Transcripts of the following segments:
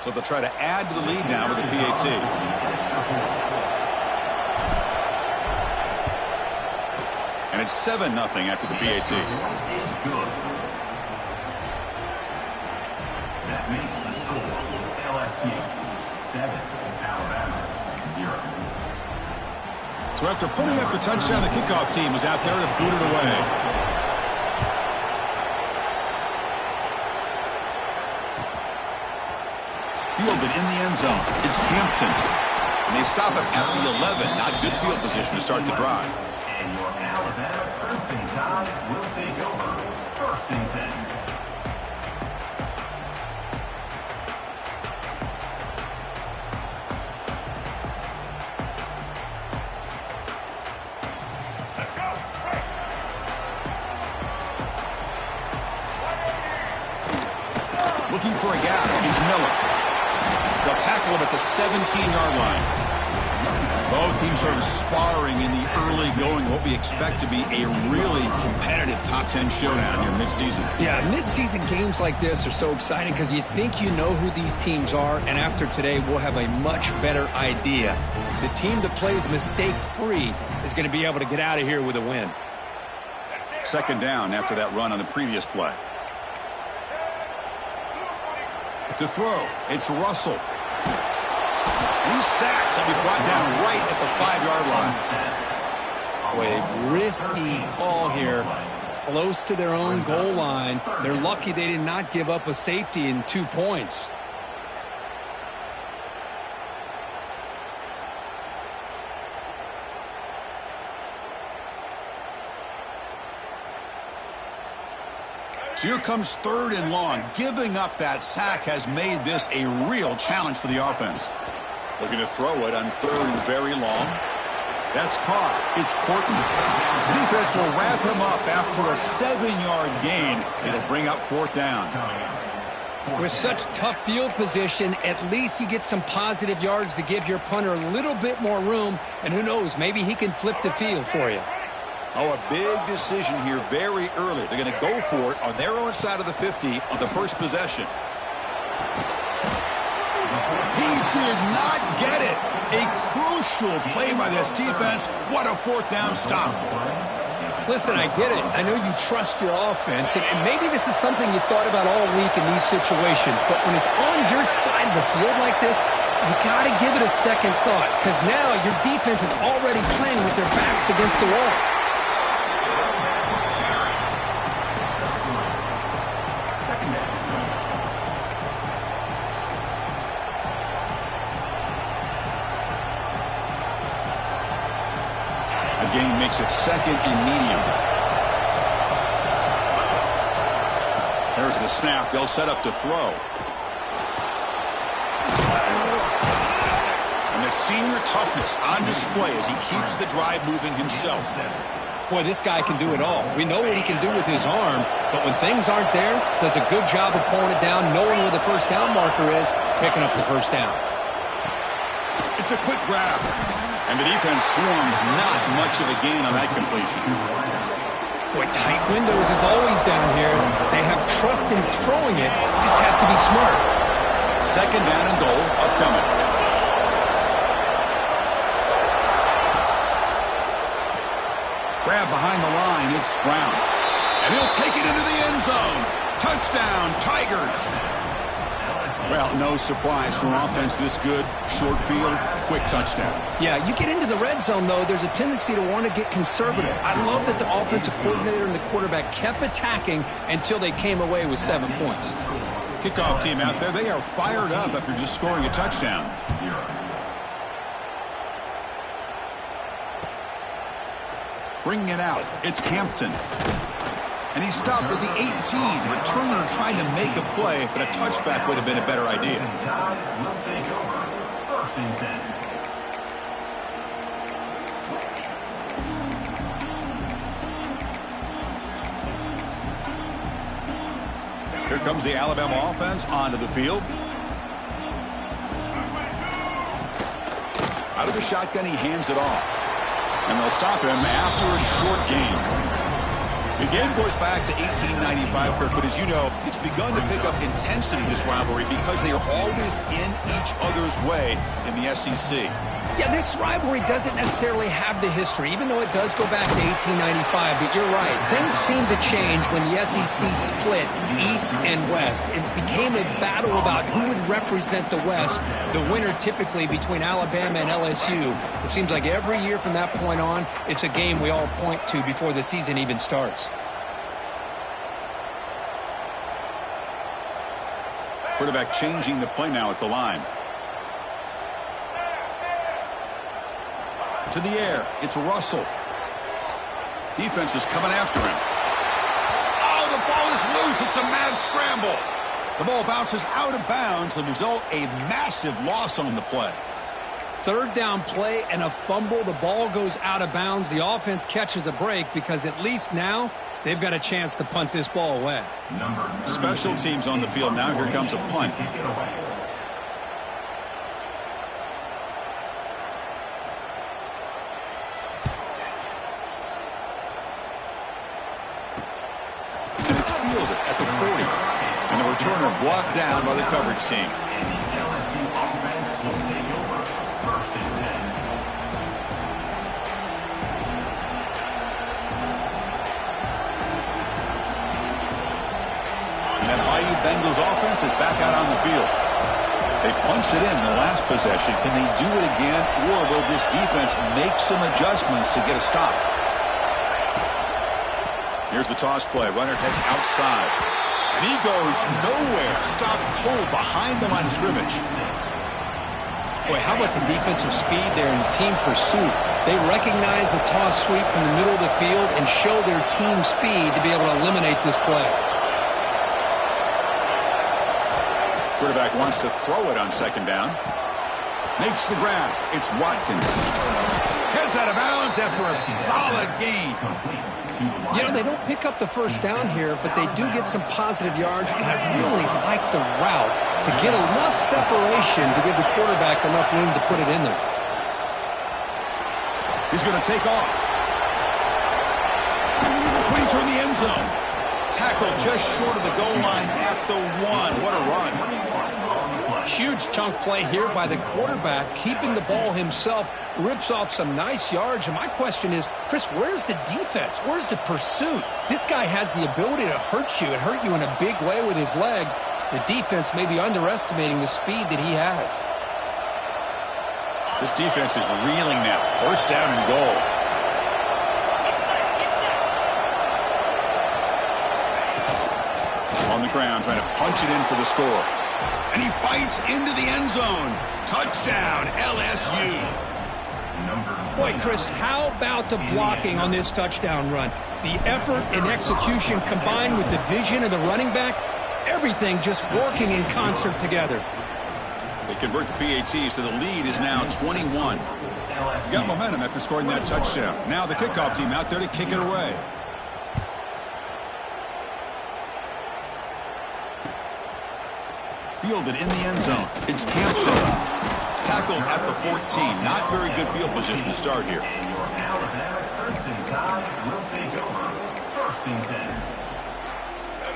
So they'll try to add to the lead now with a PAT. And it's 7-0 after the PAT. That makes the score LSU 7, Alabama 0. So after putting up a touchdown, the kickoff team was out there to boot it away. Fielded in the end zone. It's Hampton. And they stop him at the 11. Not good field position to start the drive. And your Alabama Crimson Tide will take over 1st and 10. Looking for a gap. He's Miller. They'll tackle him at the 17-yard line. Both teams sort of sparring in the early going. What we expect to be a really competitive top 10 showdown here mid-season. Yeah, mid-season games like this are so exciting because you think you know who these teams are, and after today we'll have a much better idea. The team that plays mistake-free is going to be able to get out of here with a win. 2nd down after that run on the previous play. To throw, it's Russell. And he's sacked. He'll be brought down right at the 5-yard line. A risky call here, close to their own goal line. They're lucky they did not give up a safety in 2 points. So here comes 3rd and long. Giving up that sack has made this a real challenge for the offense. Looking to throw it on 3rd and very long. That's caught. It's Courtney. The defense will wrap him up after a 7-yard gain. It'll bring up 4th down. With such tough field position, at least you get some positive yards to give your punter a little bit more room. And who knows, maybe he can flip the field for you. Oh, a big decision here very early. They're going to go for it on their own side of the 50 on the first possession. He did not get it. A crucial play by this defense. What a 4th down stop. Listen, I get it. I know you trust your offense, and maybe this is something you thought about all week in these situations, but when it's on your side of the field like this, you got to give it a second thought, because now your defense is already playing with their backs against the wall. Gain makes it 2nd and medium. There's the snap. They'll set up to throw. And the senior toughness on display as he keeps the drive moving himself. Boy, this guy can do it all. We know what he can do with his arm, but when things aren't there, does a good job of pulling it down, knowing where the 1st down marker is, picking up the 1st down. It's a quick grab. And the defense swarms, not much of a gain on that completion. Boy, tight windows is always down here. They have trust in throwing it. You just have to be smart. 2nd down and goal upcoming. Grab behind the line. It's Brown. And he'll take it into the end zone. Touchdown, Tigers. Well, no surprise from offense this good. Short field, quick touchdown. Yeah, you get into the red zone, though, there's a tendency to want to get conservative. I love that the offensive coordinator and the quarterback kept attacking until they came away with 7 points. Kickoff team out there, they are fired up after just scoring a touchdown. Bringing it out, it's Hampton. And he stopped with the 18. Returner trying to make a play, but a touchback would have been a better idea. Will take over 1st and 10. Here comes the Alabama offense onto the field. Out of the shotgun, he hands it off. And they'll stop him after a short gain. The game goes back to 1895, Kirk, but as you know, it's begun to pick up intensity, this rivalry, because they are always in each other's way in the SEC. Yeah, this rivalry doesn't necessarily have the history, even though it does go back to 1895. But you're right. Things seemed to change when the SEC split East and West. It became a battle about who would represent the West, the winner typically between Alabama and LSU. It seems like every year from that point on, it's a game we all point to before the season even starts. Quarterback changing the play now at the line. To the air, it's Russell. Defense is coming after him. Oh, the ball is loose. It's a mad scramble. The ball bounces out of bounds. The result, a massive loss on the play. Third down play and a fumble. The ball goes out of bounds. The offense catches a break because at least now they've got a chance to punt this ball away. Special teams on the field now. Here comes a punt. And it's fielded at the 40. And the returner blocked down by the coverage team. Bengals offense is back out on the field. They punched it in the last possession. Can they do it again, or will this defense make some adjustments to get a stop? Here's the toss play. Runner heads outside. And he goes nowhere. Stop cold behind the line of scrimmage. Boy, how about the defensive speed there in team pursuit? They recognize the toss sweep from the middle of the field and show their team speed to be able to eliminate this play. Quarterback wants to throw it on second down. Makes the grab. It's Watkins. Heads out of bounds after a solid gain. You know, they don't pick up the first down here, but they do get some positive yards, and I really like the route to get enough separation to give the quarterback enough room to put it in there. He's going to take off. Clean toward the end zone. Tackle just short of the goal line at the 1. What a run. Huge chunk play here by the quarterback, keeping the ball himself, rips off some nice yards. And my question is, Chris, where's the defense? Where's the pursuit? This guy has the ability to hurt you and hurt you in a big way with his legs. The defense may be underestimating the speed that he has. This defense is reeling now. First down and goal. On the ground, trying to punch it in for the score. And he fights into the end zone. Touchdown, LSU. Boy, Chris, how about the blocking on this touchdown run? The effort and execution combined with the vision of the running back, everything just working in concert together. They convert the PAT, so the lead is now 21. Got momentum after scoring that touchdown. Now the kickoff team out there to kick it away. Fielded in the end zone. It's Hampton. Tackled at the 14. Not very good field position to start here.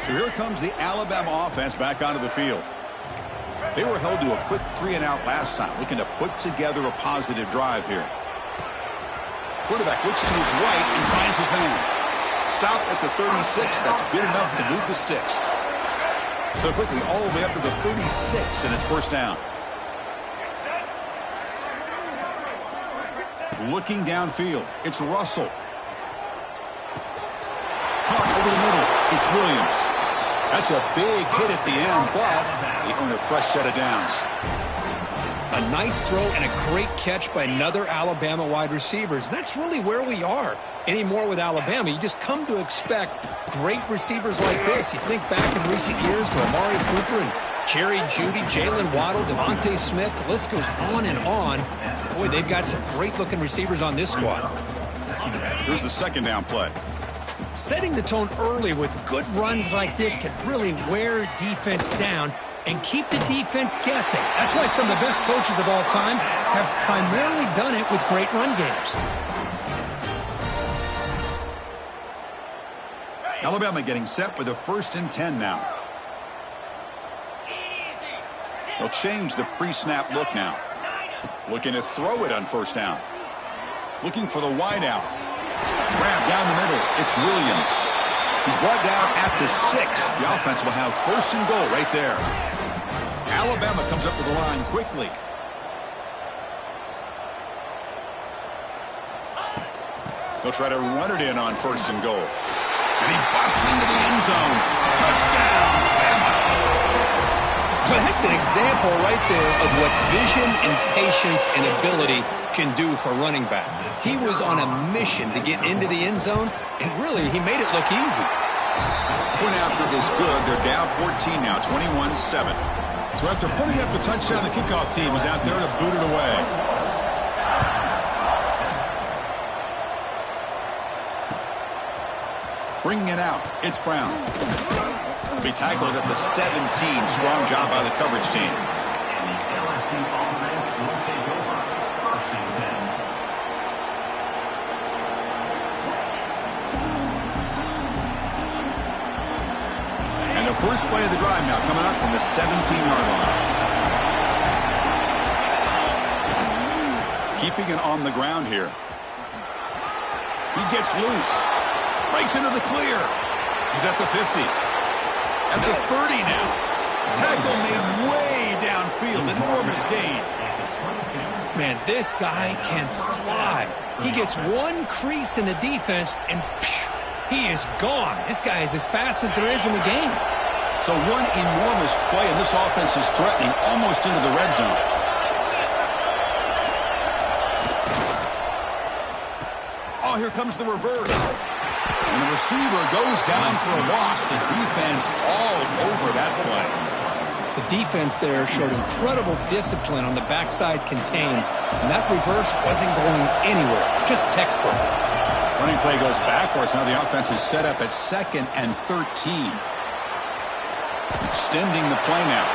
So here comes the Alabama offense back onto the field. They were held to a quick 3-and-out last time, looking to put together a positive drive here. Quarterback looks to his right and finds his man. Stop at the 36. That's good enough to move the sticks. So quickly, all the way up to the 36, and it's first down. Looking downfield, it's Russell. Caught over the middle, it's Williams. That's a big hit at the end, but they earn a fresh set of downs. A nice throw and a great catch by another Alabama wide receivers. That's really where we are anymore with Alabama. You just come to expect great receivers like this. You think back in recent years to Amari Cooper and Jerry Jeudy, Jalen Waddle, Devontae Smith. The list goes on and on. Boy, they've got some great-looking receivers on this squad. Here's the second down play. Setting the tone early with good runs like this can really wear defense down and keep the defense guessing. That's why some of the best coaches of all time have primarily done it with great run games. Alabama getting set with a 1st and 10 now. They'll change the pre-snap look now. Looking to throw it on 1st down. Looking for the wide out. Grab down the middle. It's Williams. He's brought down at the 6. The offense will have 1st and goal right there. Alabama comes up to the line quickly. They'll try to run it in on 1st and goal. And he busts into the end zone. Touchdown, Bama. Well, that's an example right there of what vision and patience and ability can do for running back. He was on a mission to get into the end zone, and really, he made it look easy. Point after is good. They're down 14 now, 21-7. So after putting up the touchdown, the kickoff team is out there to boot it away. Bringing it out, it's Brown. Be tackled at the 17. Strong job by the coverage team. And the LSU offense will take over 1st and 10. And the first play of the drive now coming up from the 17-yard line. Keeping it on the ground here. He gets loose. Breaks into the clear. He's at the 50. At the 30 now. Tackle made way downfield. Enormous gain. Man, this guy can fly. He gets one crease in the defense, and phew, he is gone. This guy is as fast as there is in the game. So one enormous play, and this offense is threatening almost into the red zone. Oh, here comes the reverse. And the receiver goes down for a loss. The defense all over that play. The defense there showed incredible discipline on the backside contained, and that reverse wasn't going anywhere. Just textbook. Running play goes backwards. Now the offense is set up at 2nd and 13. Extending the play now.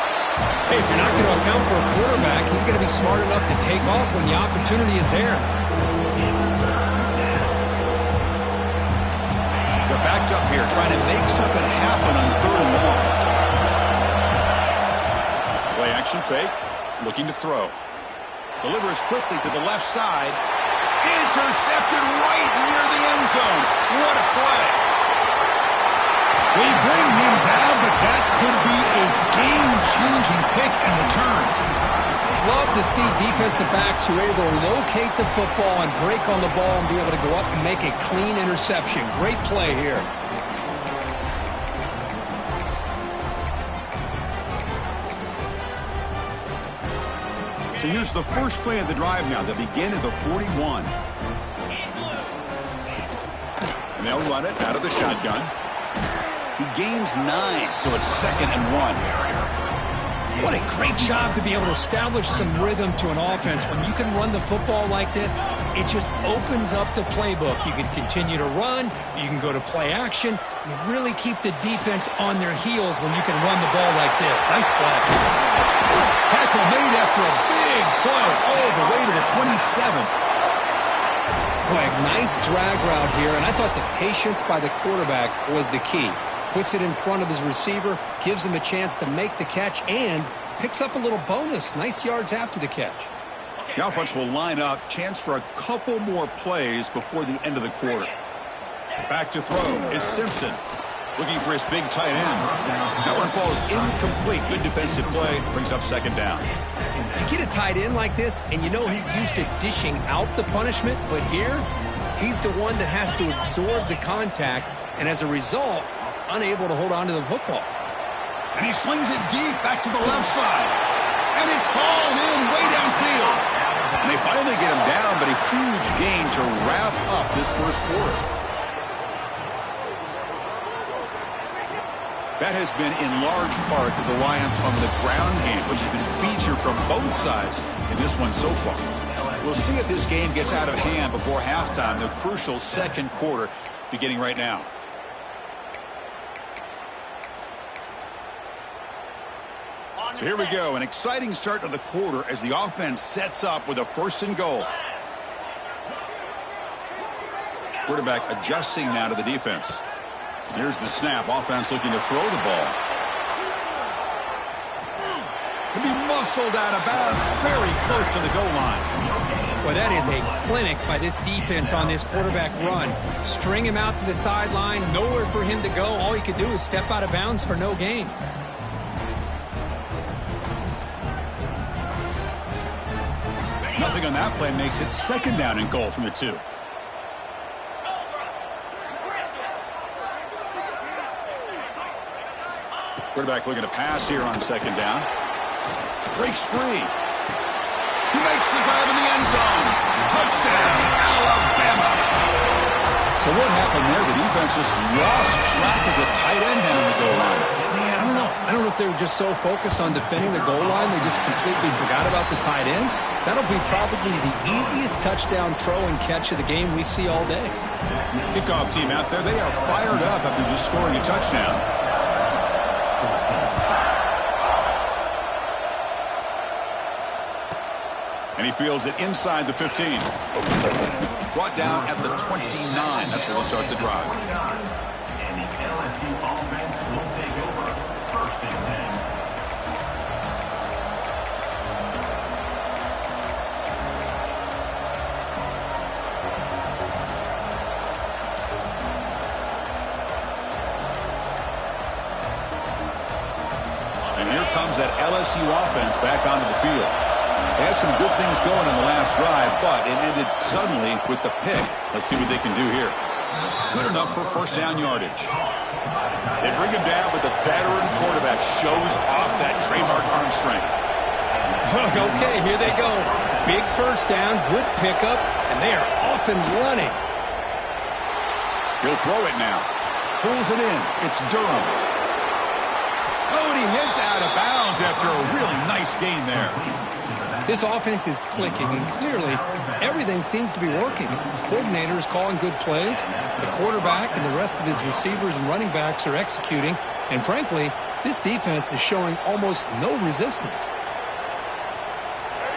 Hey, if you're not going to account for a quarterback, he's going to be smart enough to take off when the opportunity is there. They're backed up here, trying to make something happen on 3rd and long. Play action fake, looking to throw. Delivers quickly to the left side. Intercepted right near the end zone. What a play. They bring him down, but that could be a game-changing pick and return. Love to see defensive backs who are able to locate the football and break on the ball and be able to go up and make a clean interception. Great play here. So here's the first play of the drive now. They begin at the 41. And they'll run it out of the shotgun. He gains 9, so it's 2nd and 1. What a great job to be able to establish some rhythm to an offense. When you can run the football like this, it just opens up the playbook. You can continue to run. You can go to play action. You really keep the defense on their heels when you can run the ball like this. Nice play. Tackle made after a big play all the way to the 27. Boy, nice drag route here, and I thought the patience by the quarterback was the key. Puts it in front of his receiver, gives him a chance to make the catch, and picks up a little bonus. Nice yards after the catch. The offense will line up. Chance for a couple more plays before the end of the quarter. Back to throw. It's Simpson looking for his big tight end. That one falls incomplete. Good defensive play. Brings up 2nd down. You get a tight end like this, and you know he's used to dishing out the punishment, but here, he's the one that has to absorb the contact, and as a result, he's unable to hold on to the football. And he slings it deep back to the left side. And it's hauled in way downfield. And they finally get him down, but a huge gain to wrap up this first quarter. That has been in large part the reliance on the ground game, which has been featured from both sides in this one so far. We'll see if this game gets out of hand before halftime, the crucial 2nd quarter beginning right now. So here we go, an exciting start to the quarter as the offense sets up with a 1st and goal. Quarterback adjusting now to the defense. Here's the snap. Offense looking to throw the ball. Can be muscled out of bounds, very close to the goal line. Well, that is a clinic by this defense on this quarterback run. String him out to the sideline, nowhere for him to go. All he could do is step out of bounds for no gain. Nothing on that play makes it second down and goal from the 2. Quarterback looking to pass here on second down. Breaks free. He makes the grab in the end zone. Touchdown, Alabama. So what happened there? The defense just lost track of the tight end down the goal line. Yeah, I don't know. I don't know if they were just so focused on defending the goal line, they just completely forgot about the tight end. That'll be probably the easiest touchdown throw and catch of the game we see all day. Kickoff team out there, they are fired up after just scoring a touchdown. And he fields it inside the 15. Brought down at the 29. That's where they'll start the drive. And the LSU offense will take over. 1st and 10. And here comes that LSU offense back onto the field. They had some good things going in the last drive, but it ended suddenly with the pick. Let's see what they can do here. Good enough for first down yardage. They bring him down, but the veteran quarterback shows off that trademark arm strength. Okay, here they go. Big first down, good pickup, and they are off and running. He'll throw it now. Pulls it in. It's Durham. Oh, and he hits out of bounds after a really nice gain there. This offense is clicking, and clearly everything seems to be working. The coordinator is calling good plays. The quarterback and the rest of his receivers and running backs are executing. And frankly, this defense is showing almost no resistance.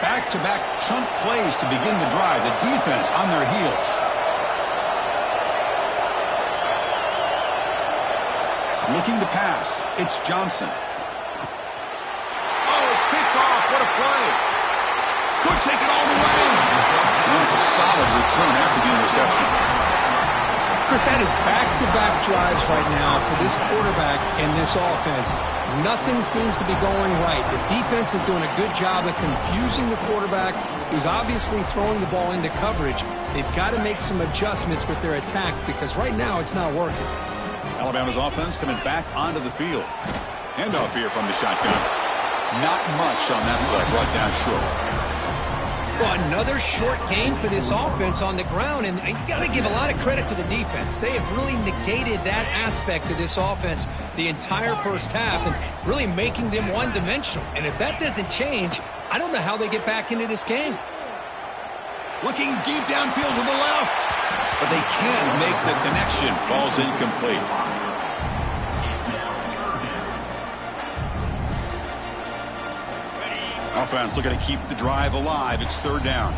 Back-to-back chunk plays to begin the drive. The defense on their heels. Looking to pass. It's Johnson. Oh, it's picked off. What a play. Could take it all the way. And it's a solid return after the interception. Chris, that is back-to-back drives right now for this quarterback and this offense. Nothing seems to be going right. The defense is doing a good job of confusing the quarterback, who's obviously throwing the ball into coverage. They've got to make some adjustments with their attack because right now it's not working. Alabama's offense coming back onto the field. Handoff here from the shotgun. Not much on that play, brought down short. Well, another short gain for this offense on the ground, and you got to give a lot of credit to the defense. They have really negated that aspect of this offense the entire first half and really making them one-dimensional. And if that doesn't change, I don't know how they get back into this game. Looking deep downfield to the left, but they can't make the connection. Ball's incomplete. Offense looking to keep the drive alive. It's third down.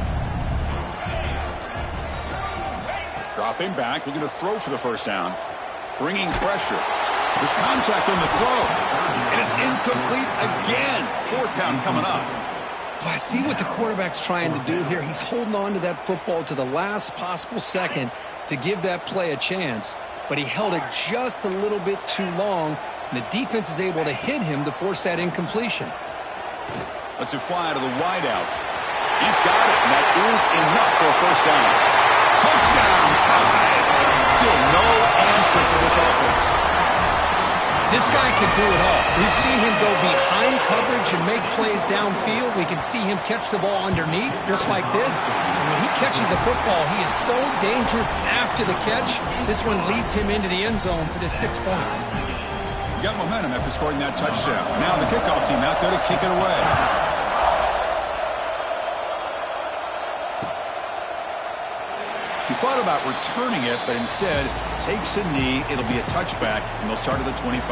Dropping back, looking to throw for the first down. Bringing pressure. There's contact on the throw. And it's incomplete again. Fourth down coming up. Well, I see what the quarterback's trying to do here. He's holding on to that football to the last possible second to give that play a chance. But he held it just a little bit too long. And the defense is able to hit him to force that incompletion. Lets it fly to the wideout. He's got it, and that is enough for a first down. Touchdown, tie. Still no answer for this offense. This guy can do it all. We've seen him go behind coverage and make plays downfield. We can see him catch the ball underneath, just like this. And when he catches a football, he is so dangerous after the catch. This one leads him into the end zone for the 6 points. You got momentum after scoring that touchdown. Now the kickoff team out there to kick it away. He thought about returning it, but instead takes a knee. It'll be a touchback, and they'll start at the 25.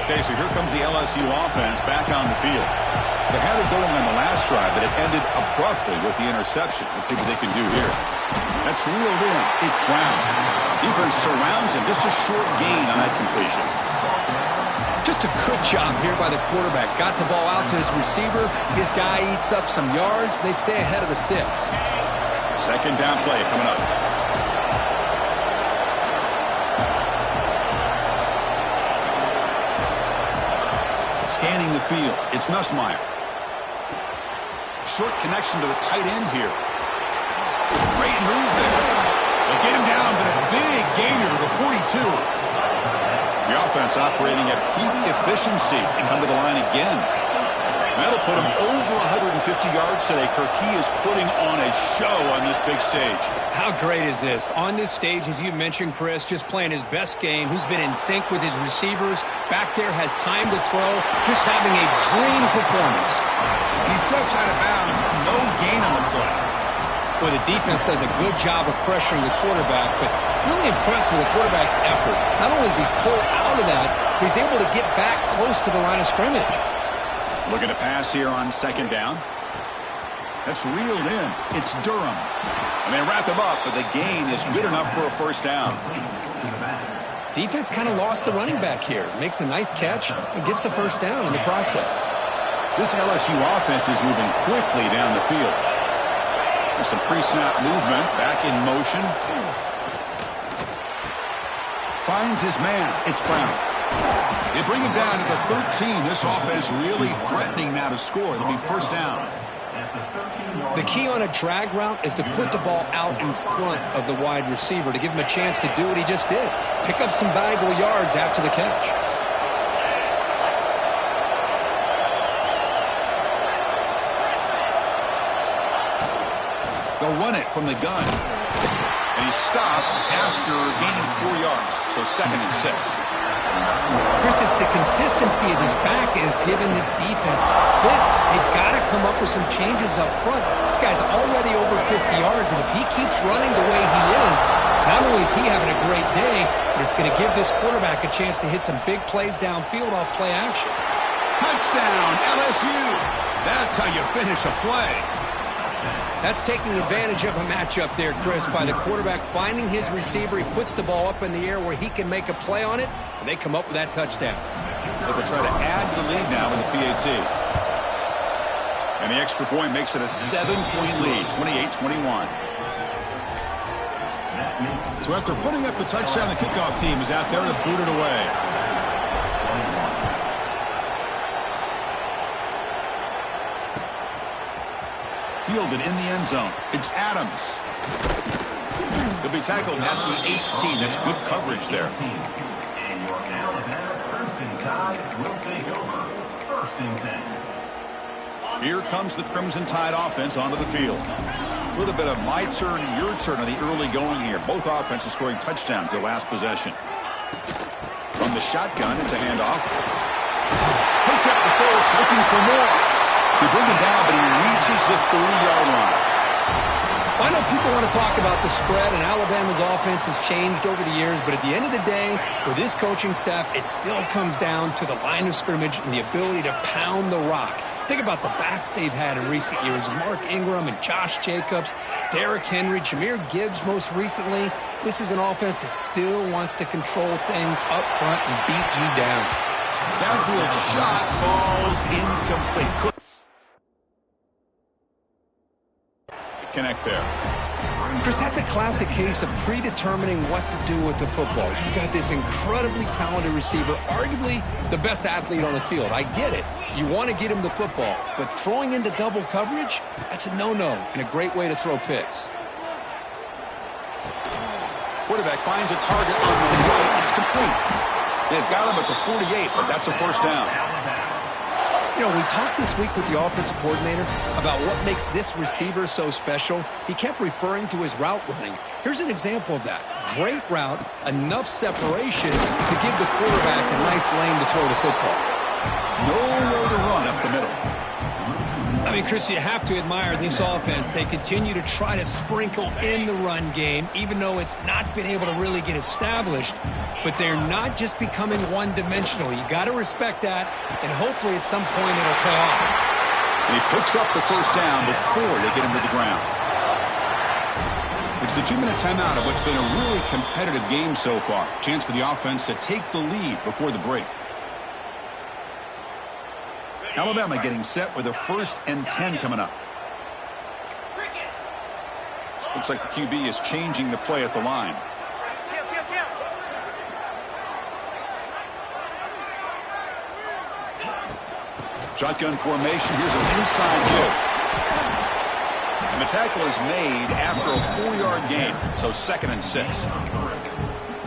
Okay, so here comes the the LSU offense back on the field. They had it going on the last drive, but it ended abruptly with the interception. Let's see what they can do here. That's reeled in. It's Brown. Defense surrounds him. Just a short gain on that completion. Just a good job here by the quarterback. Got the ball out to his receiver. His guy eats up some yards. They stay ahead of the sticks. Second down play coming up. Scanning the field. It's Nussmeier. Short connection to the tight end here. Great move there. They get him down, but a big gainer to the 42. The offense operating at peak efficiency. They come to the line again. That'll put him over 150 yards today. Kirk, he is putting on a show on this big stage. How great is this? On this stage, as you mentioned, Chris, just playing his best game. He's been in sync with his receivers. Back there, has time to throw. Just having a dream performance. And he steps out of bounds. No gain on the play. Well, the defense does a good job of pressuring the quarterback, but really impressed with the quarterback's effort. Not only does he pull out of that, but he's able to get back close to the line of scrimmage. Looking to pass here on second down. That's reeled in. It's Durham. And they wrap him up, but the gain is good enough for a first down. Defense kind of lost the running back here. Makes a nice catch and gets the first down in the process. This LSU offense is moving quickly down the field. There's some pre-snap movement. Back in motion. Finds his man. It's Brown. They bring him down to the 13. This offense really threatening now to score. It'll be first down. The key on a drag route is to put the ball out in front of the wide receiver to give him a chance to do what he just did. Pick up some valuable yards after the catch. They'll run it from the gun. And he's stopped after gaining 4 yards. So 2nd and 6. Chris, it's the consistency of his back is giving this defense fits. They've got to come up with some changes up front. This guy's already over 50 yards, and if he keeps running the way he is, not only is he having a great day, but it's going to give this quarterback a chance to hit some big plays downfield off play action. Touchdown, LSU. That's how you finish a play. That's taking advantage of a matchup there, Chris, by the quarterback finding his receiver. He puts the ball up in the air where he can make a play on it, and they come up with that touchdown. So they'll try to add to the lead now in the PAT. And the extra point makes it a 7-point lead, 28-21. So after putting up the touchdown, the kickoff team is out there to boot it away. Fielded in the end zone. It's Adams. He'll be tackled at the 18. That's good coverage there. And your Alabama Crimson Tide will take over 1st and 10. Here comes the Crimson Tide offense onto the field. A little bit of my turn, your turn on the early going here. Both offenses scoring touchdowns their last possession. From the shotgun, it's a handoff. Picks up the first, looking for more. They bring him down, but he reaches the 30-yard line. I know people want to talk about the spread, and Alabama's offense has changed over the years, but at the end of the day, with this coaching staff, it still comes down to the line of scrimmage and the ability to pound the rock. Think about the backs they've had in recent years. Mark Ingram and Josh Jacobs, Derrick Henry, Jahmyr Gibbs most recently. This is an offense that still wants to control things up front and beat you down. Downfield shot falls incomplete. Connect there. Chris, that's a classic case of predetermining what to do with the football. You've got this incredibly talented receiver, arguably the best athlete on the field. I get it. You want to get him the football, but throwing into double coverage, that's a no-no and a great way to throw picks. Quarterback finds a target on the right. It's complete. They've got him at the 48, but that's a first down. You know, we talked this week with the offensive coordinator about what makes this receiver so special. He kept referring to his route running. Here's an example of that. Great route, enough separation to give the quarterback a nice lane to throw the football. Nowhere to run up the middle. I mean, Chris, you have to admire this offense. They continue to try to sprinkle in the run game, even though it's not been able to really get established. but they're not just becoming one-dimensional. You got to respect that, and hopefully at some point it'll pay off. And he picks up the first down before they get him to the ground. It's the 2-minute timeout of what's been a really competitive game so far. Chance for the offense to take the lead before the break. Alabama getting set with a 1st and 10 coming up. Looks like the QB is changing the play at the line. Shotgun formation. Here's an inside give. And the tackle is made after a 4-yard gain. So 2nd and 6.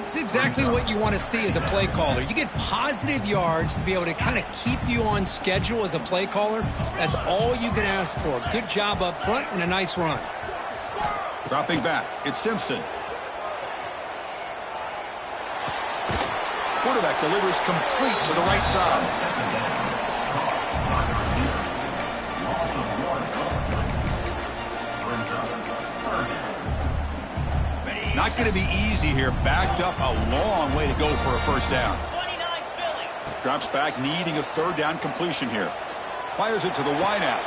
It's exactly what you want to see as a play caller. You get positive yards to be able to kind of keep you on schedule as a play caller. That's all you can ask for. Good job up front and a nice run. Dropping back, it's Simpson. Quarterback delivers complete to the right side. Not going to be easy here. Backed up a long way to go for a first down. Drops back, needing a 3rd down completion here. Fires it to the wideout.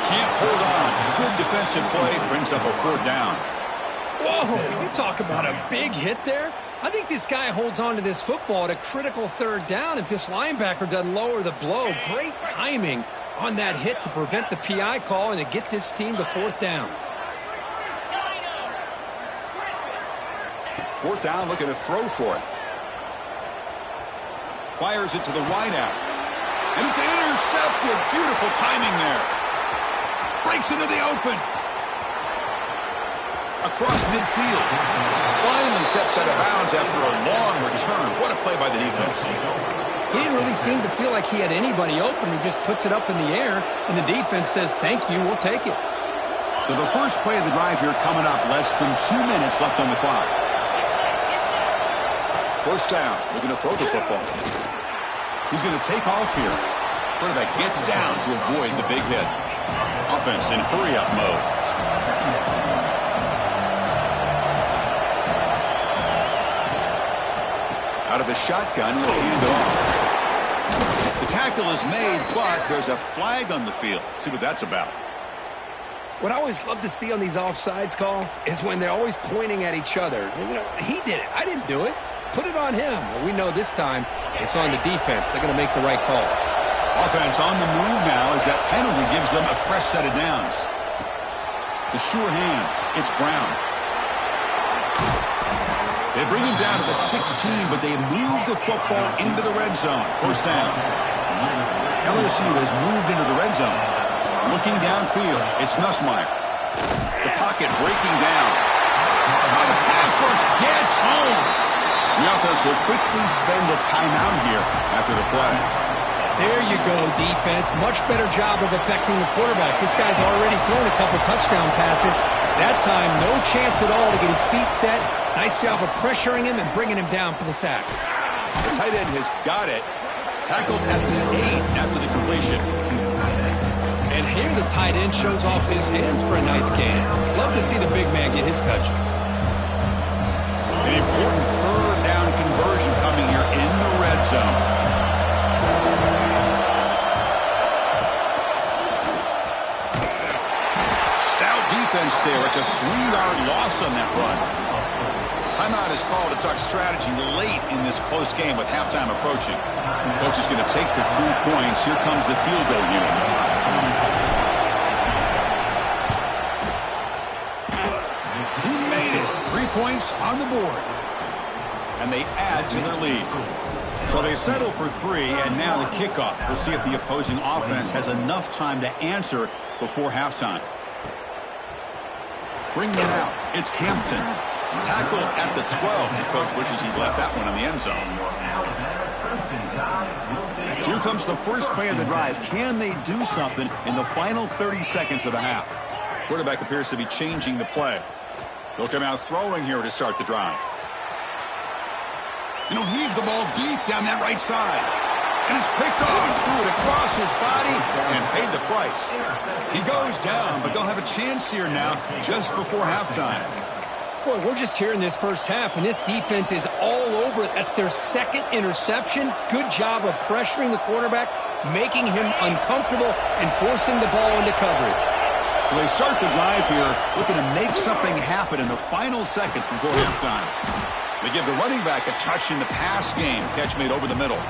Can't hold on. Good defensive play. Brings up a 4th down. Whoa, you talk about a big hit there. I think this guy holds on to this football at a critical 3rd down if this linebacker doesn't lower the blow. Great timing on that hit to prevent the PI call and to get this team to 4th down. 4th down, looking to throw for it. Fires it to the wideout. And it's intercepted. Beautiful timing there. Breaks into the open. Across midfield. Finally steps out of bounds after a long return. What a play by the defense. He didn't really seem to feel like he had anybody open. He just puts it up in the air, and the defense says, thank you, we'll take it. So the first play of the drive here coming up. Less than 2 minutes left on the clock. First down, looking to throw the football. He's going to take off here. Quarterback gets down to avoid the big hit. Offense in hurry-up mode. Out of the shotgun, he'll hand it off. The tackle is made, but there's a flag on the field. See what that's about. What I always love to see on these offsides call is when they're always pointing at each other. You know, he did it. I didn't do it. Put it on him. Well, we know this time it's on the defense. They're going to make the right call. Offense on the move now as that penalty gives them a fresh set of downs. The sure hands. It's Brown. They bring him down to the 16, but they move the football into the red zone. First down. LSU has moved into the red zone. Looking downfield, it's Nussmeier. The pocket breaking down. Now the pass rush gets home. The offense will quickly spend a timeout here after the play. There you go, defense. Much better job of affecting the quarterback. This guy's already thrown a couple touchdown passes. That time, no chance at all to get his feet set. Nice job of pressuring him and bringing him down for the sack. The tight end has got it. Tackled at the 8 after the completion. And here the tight end shows off his hands for a nice gain. Love to see the big man get his touches. An important 3rd down conversion coming here in the red zone. Stout defense there. It's a 3-yard loss on that run. Timeout is called to talk strategy late in this close game with halftime approaching. Coach is going to take the 3 points. Here comes the field goal unit. He made it. 3 points on the board. And they add to their lead. So they settle for 3, and now the kickoff. We'll see if the opposing offense has enough time to answer before halftime. Bringing it out, it's Hampton. Tackle at the 12. The coach wishes he left that one in the end zone. So here comes the first play of the drive. Can they do something in the final 30 seconds of the half? Quarterback appears to be changing the play. They'll come out throwing here to start the drive. And he'll heave the ball deep down that right side. And it's picked off, threw it across his body, and paid the price. He goes down, but they'll have a chance here now just before halftime. Boy, we're just here in this first half, and this defense is all over it. That's their second interception. Good job of pressuring the quarterback, making him uncomfortable, and forcing the ball into coverage. So they start the drive here, looking to make something happen in the final seconds before halftime. They give the running back a touch in the pass game. Catch made over the middle.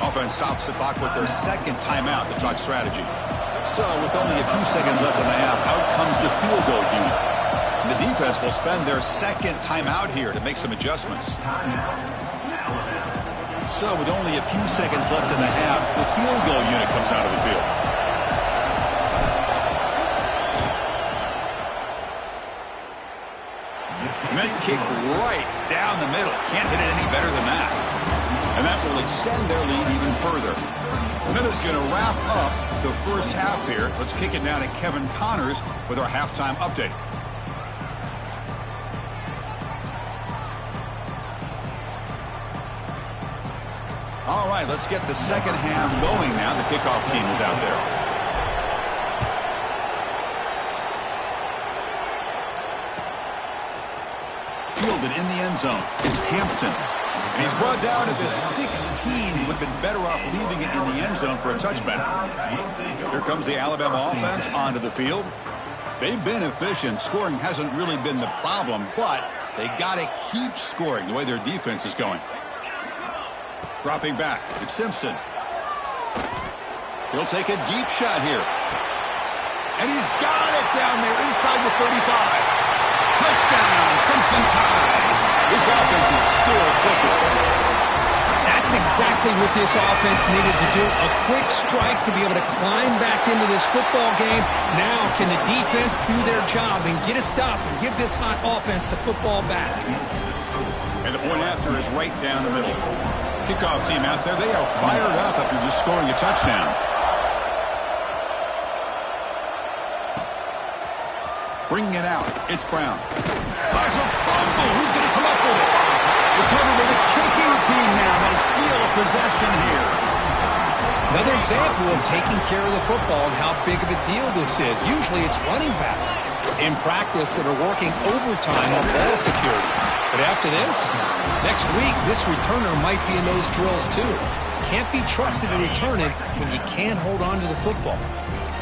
Offense stops the clock with their second timeout, the talk strategy. So with only a few seconds left in the half, out comes the field goal unit. The defense will spend their second timeout here to make some adjustments. So with only a few seconds left in the half, the field goal unit comes out of the field. And then kick right down the middle. Can't hit it any better than that. And that will extend their lead even further. And that is going to wrap up the first half here. Let's kick it down to Kevin Connors with our halftime update. All right, let's get the second half going now. The kickoff team is out there. Fielded in the end zone. It's Hampton. And he's brought down at the 16. He would have been better off leaving it in the end zone for a touchback. Here comes the Alabama offense onto the field. They've been efficient. Scoring hasn't really been the problem, but they got to keep scoring the way their defense is going. Dropping back, it's Simpson. He'll take a deep shot here. And he's got it down there inside the 35. Touchdown, Crimson Tide. This offense is still clicking. That's exactly what this offense needed to do. A quick strike to be able to climb back into this football game. Now can the defense do their job and get a stop and give this hot offense the football back? And the point after is right down the middle. Kickoff team out there, they are fired up after just scoring a touchdown. Bringing it out, it's Brown. There's a fumble. Who's going to come up with it? Recovered by the kicking team now. They'll steal a possession here. Another example of taking care of the football and how big of a deal this is. Usually it's running backs in practice that are working overtime on ball security. But after this, next week, this returner might be in those drills too. Can't be trusted to return it when you can't hold on to the football.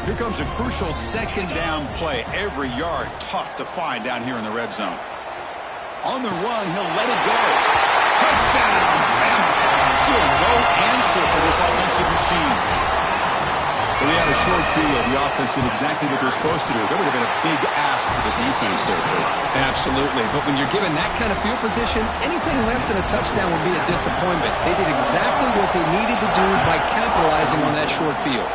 Here comes a crucial second down play. Every yard tough to find down here in the red zone. On the run, he'll let it go. Touchdown! And still no answer for this offensive machine. Well, they had a short field. The offense did exactly what they're supposed to do. That would have been a big ask for the defense there. Absolutely. But when you're given that kind of field position, anything less than a touchdown would be a disappointment. They did exactly what they needed to do by capitalizing on that short field.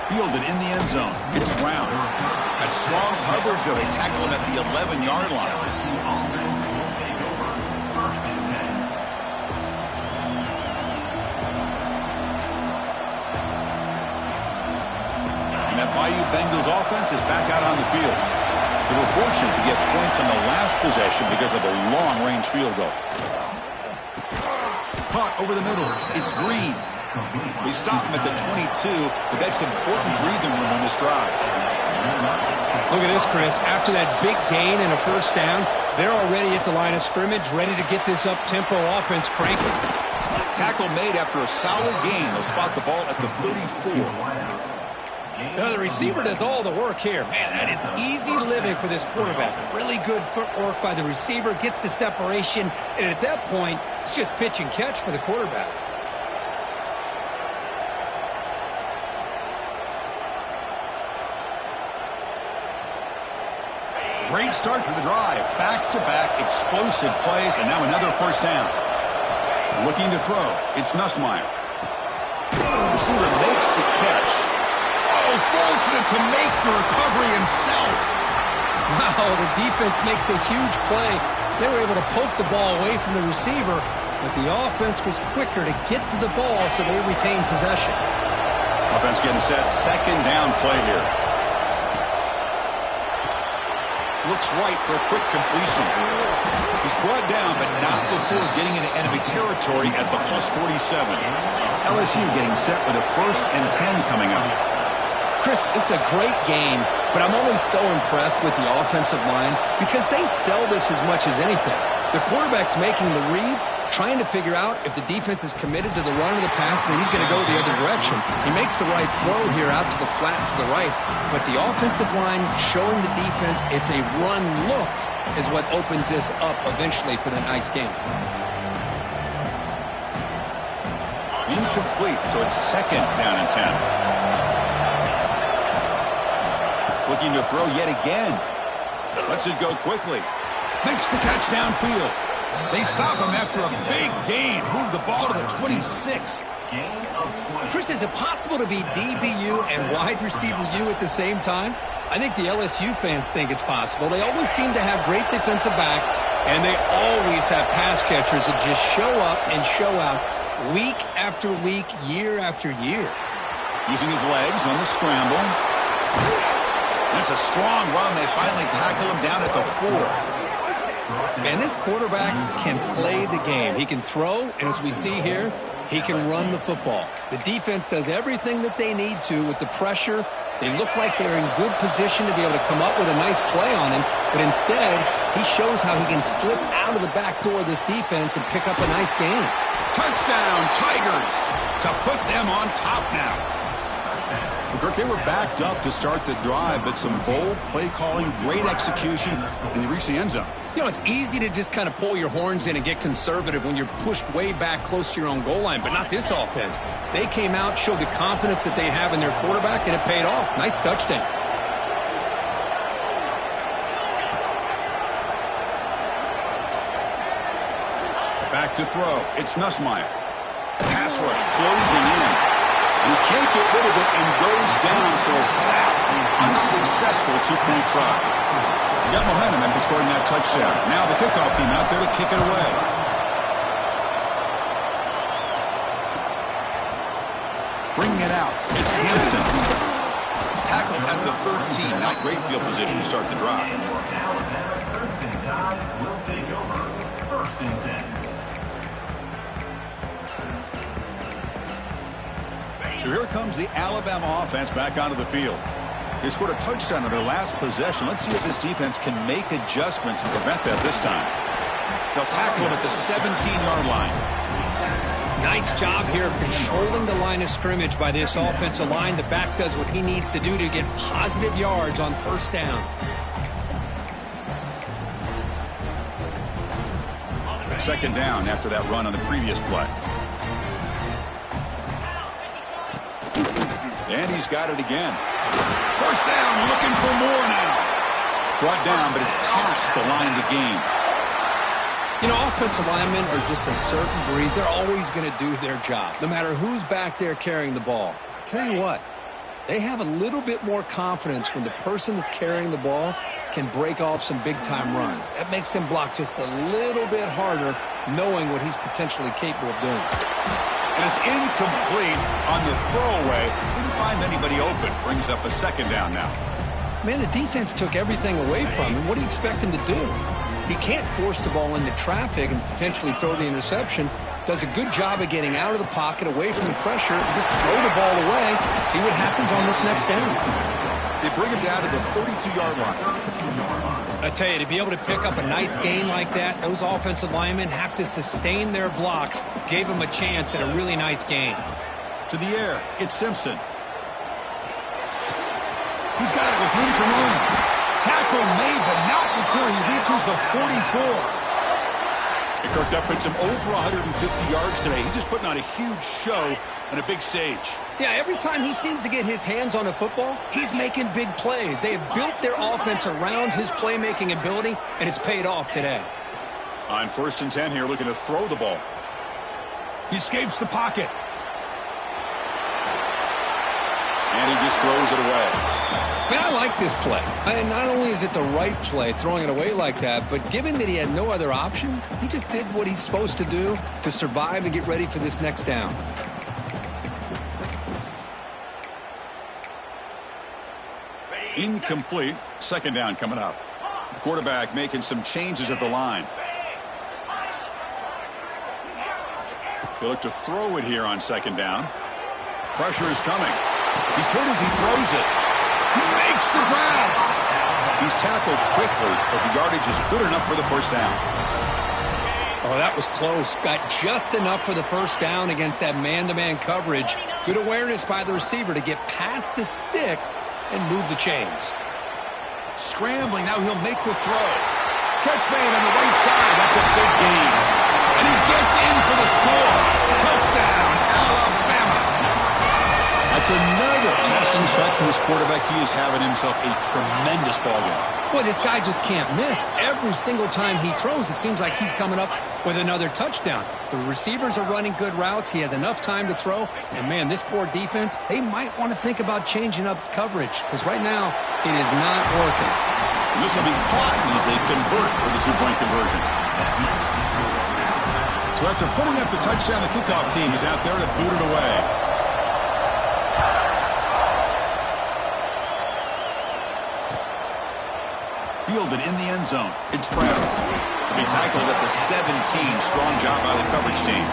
Fielded in the end zone. It's Brown. That strong coverage, though. They tackle him at the 11-yard line. And that Bayou Bengals offense is back out on the field. They were fortunate to get points on the last possession because of a long-range field goal. Caught over the middle. It's Green. They stop him at the 22, but that's important breathing room on this drive. Look at this, Chris. After that big gain and a first down, they're already at the line of scrimmage, ready to get this up-tempo offense cranking. Tackle made after a solid gain. They'll spot the ball at the 34. Now, the receiver does all the work here. Man, that is easy living for this quarterback. Really good footwork by the receiver, gets the separation, and at that point, it's just pitch and catch for the quarterback. Great start to the drive. Back-to-back explosive plays, and now another first down. Looking to throw. It's Nussmeier. Receiver makes the catch. Oh, fortunate to make the recovery himself. Wow, the defense makes a huge play. They were able to poke the ball away from the receiver, but the offense was quicker to get to the ball, so they retained possession. Offense getting set. Second down play here. Looks right for a quick completion. He's brought down, but not before getting into enemy territory at the +47. LSU getting set with a 1st and 10 coming up. Chris, this is a great game, but I'm always so impressed with the offensive line because they sell this as much as anything. The quarterback's making the read, trying to figure out if the defense is committed to the run or the pass, and then he's going to go the other direction. He makes the right throw here out to the flat to the right, but the offensive line showing the defense it's a run look is what opens this up eventually for the nice game. Incomplete, so it's 2nd down and 10. Looking to throw yet again. Lets it go quickly. Makes the catch downfield. They stop him after a big gain. Move the ball to the 26. Chris, is it possible to be DBU and wide receiver U at the same time? I think the LSU fans think it's possible. They always seem to have great defensive backs, and they always have pass catchers that just show up and show out week after week, year after year. Using his legs on the scramble. That's a strong run. They finally tackle him down at the 4. And this quarterback can play the game. He can throw, and as we see here, he can run the football. The defense does everything that they need to with the pressure. They look like they're in good position to be able to come up with a nice play on him, but instead, he shows how he can slip out of the back door of this defense and pick up a nice game. Touchdown, Tigers, to put them on top now. Kirk, they were backed up to start the drive, but some bold play calling, great execution, and they reached the end zone. You know, it's easy to just kind of pull your horns in and get conservative when you're pushed way back close to your own goal line, but not this offense. They came out, showed the confidence that they have in their quarterback, and it paid off. Nice touchdown. Back to throw. It's Nussmeier. Pass rush closing in. He can't get rid of it and goes down, so a sack. Unsuccessful two-point try. He got momentum after scoring that touchdown. Now the kickoff team out there to kick it away. Bringing it out. It's Hampton. Tackled at the 13. Not great field position to start the drive. First and 10 will take over. First and 10. So here comes the Alabama offense back onto the field. They scored a touchdown on their last possession. Let's see if this defense can make adjustments and prevent that this time. They'll tackle him at the 17-yard line. Nice job here of controlling the line of scrimmage by this offensive line. The back does what he needs to do to get positive yards on first down. Second down after that run on the previous play. And he's got it again. First down, looking for more now. Brought down, but it's past the line to gain. You know, offensive linemen are just a certain breed. They're always going to do their job, no matter who's back there carrying the ball. I tell you what, they have a little bit more confidence when the person that's carrying the ball can break off some big-time runs. That makes him block just a little bit harder, knowing what he's potentially capable of doing. And it's incomplete on the throwaway. Didn't find anybody open. Brings up a second down now. Man, the defense took everything away from him. What do you expect him to do? He can't force the ball into traffic and potentially throw the interception. Does a good job of getting out of the pocket, away from the pressure, and just throw the ball away. See what happens on this next down. They bring him down to the 32-yard line. I tell you, to be able to pick up a nice gain like that, those offensive linemen have to sustain their blocks. Gave him a chance at a really nice gain. To the air, it's Simpson. He's got it with room to run. Tackle made, but not before he reaches the 44. And Kirk, that puts him over 150 yards today. He's just putting on a huge show on a big stage. Yeah, every time he seems to get his hands on a football, he's making big plays. They have built their offense around his playmaking ability, and it's paid off today. On first and 10 here, looking to throw the ball. He escapes the pocket. And he just throws it away. Man, I like this play. Not only is it the right play, throwing it away like that, but given that he had no other option, he just did what he's supposed to do to survive and get ready for this next down. Incomplete. Second down coming up. The quarterback making some changes at the line. They look to throw it here on second down. Pressure is coming. He's hit as he throws it. He makes the grab. He's tackled quickly, but the yardage is good enough for the first down. Oh, that was close. Got just enough for the first down against that man-to-man coverage. Good awareness by the receiver to get past the sticks and move the chains. Scrambling, now he'll make the throw. Catch made on the right side. That's a big gain. And he gets in for the score. Touchdown, Alabama. That's another passing strike from this quarterback. He is having himself a tremendous ball game. Boy, this guy just can't miss. Every single time he throws, it seems like he's coming up with another touchdown. The receivers are running good routes. He has enough time to throw. And, man, this poor defense, they might want to think about changing up coverage because right now it is not working. This will be caught as they convert for the two-point conversion. So after putting up the touchdown, the kickoff team is out there to boot it away. Fielded in the end zone. It's Brown. To be tackled at the 17. Strong job by the coverage team.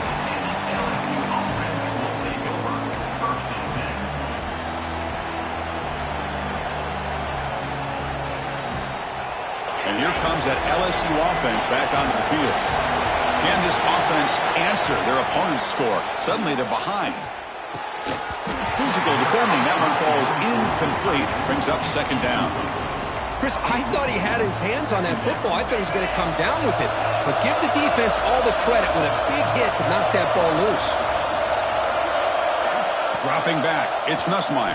And here comes that LSU offense back onto the field. Can this offense answer their opponent's score? Suddenly they're behind. Physical defending. That one falls incomplete. Brings up second down. Chris, I thought he had his hands on that football. I thought he was going to come down with it. But give the defense all the credit with a big hit to knock that ball loose. Dropping back. It's Nussmeier.